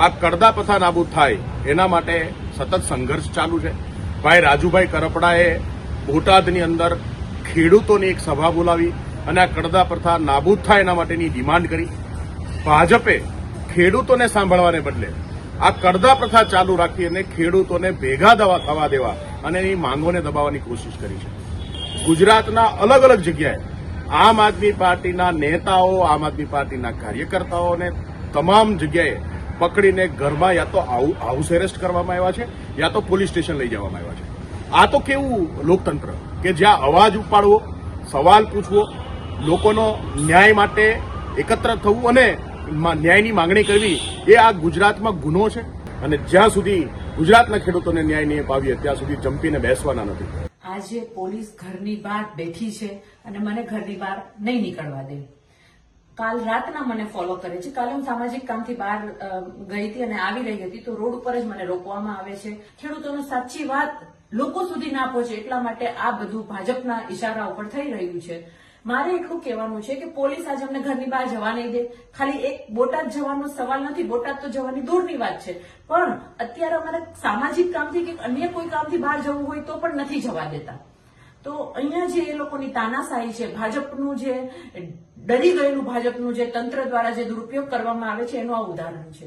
આ કડદા પ્રથા નાબૂદ થાય એના માટે સતત સંઘર્ષ ચાલુ છે. ભાઈ રાજુભાઈ કરપડાએ બોટાદની અંદર ખેડૂતોની એક સભા બોલાવી અને આ કડદા પ્રથા નાબૂદ થાય એના માટેની ડિમાન્ડ કરી. ભાજપે ખેડૂતોને સાંભળવાને બદલે આ કડદા પ્રથા ચાલુ રાખી અને ખેડૂતોને ભેગા થવા દેવા અને એની માંગોને દબાવવાની કોશિશ કરી છે. ગુજરાતના અલગ અલગ જગ્યાએ આમ આદમી પાર્ટીના નેતાઓ, આમ આદમી પાર્ટીના કાર્યકર્તાઓને તમામ જગ્યાએ પકડીને ઘરમાં યા તો હાઉસ એરેસ્ટ કરવામાં આવ્યા છે યા તો પોલીસ સ્ટેશન લઈ જવામાં આવ્યા છે. આ તો કેવું લોકતંત્ર કે જ્યાં અવાજ ઉપાડવો, સવાલ પૂછવો, લોકોનો ન્યાય માટે એકત્ર થવું અને ન્યાયની માંગણી કરવી એ આ ગુજરાતમાં ગુનો છે. અને જ્યાં સુધી ગુજરાતના ખેડૂતોને ન્યાય નહીં અપાવીએ ત્યાં સુધી જંપીને બેસવાના નથી. આજે પોલીસ ઘરની બહાર બેઠી છે અને મને ઘરની બહાર નહીં નીકળવા દે. કાલ રાતના મને ફોલો કરે છે. કાલે હું સામાજિક કામથી બહાર ગઈ હતી અને આવી રહી હતી તો રોડ ઉપર જ મને રોકવામાં આવે છે. ખેડૂતોને સાચી વાત લોકો સુધી ના પહોંચે એટલા માટે આ બધું ભાજપના ઇશારા ઉપર થઈ રહ્યું છે. મારે એટલું કહેવાનું છે કે પોલીસ આજે અમને ઘરની બહાર જવા નહીં દે. ખાલી એક બોટાદ જવાનો સવાલ નથી, બોટાદ તો જવાની દૂરની વાત છે, પણ અત્યારે અમારે સામાજિક કામથી કે અન્ય કોઈ કામથી બહાર જવું હોય તો પણ નથી જવા દેતા. તો અહીંયા જે એ લોકોની તાનાશાહી છે, ભાજપનું જે ડરી ગયેલું ભાજપનું જે તંત્ર દ્વારા જે દુરુપયોગ કરવામાં આવે છે એનું આ ઉદાહરણ છે.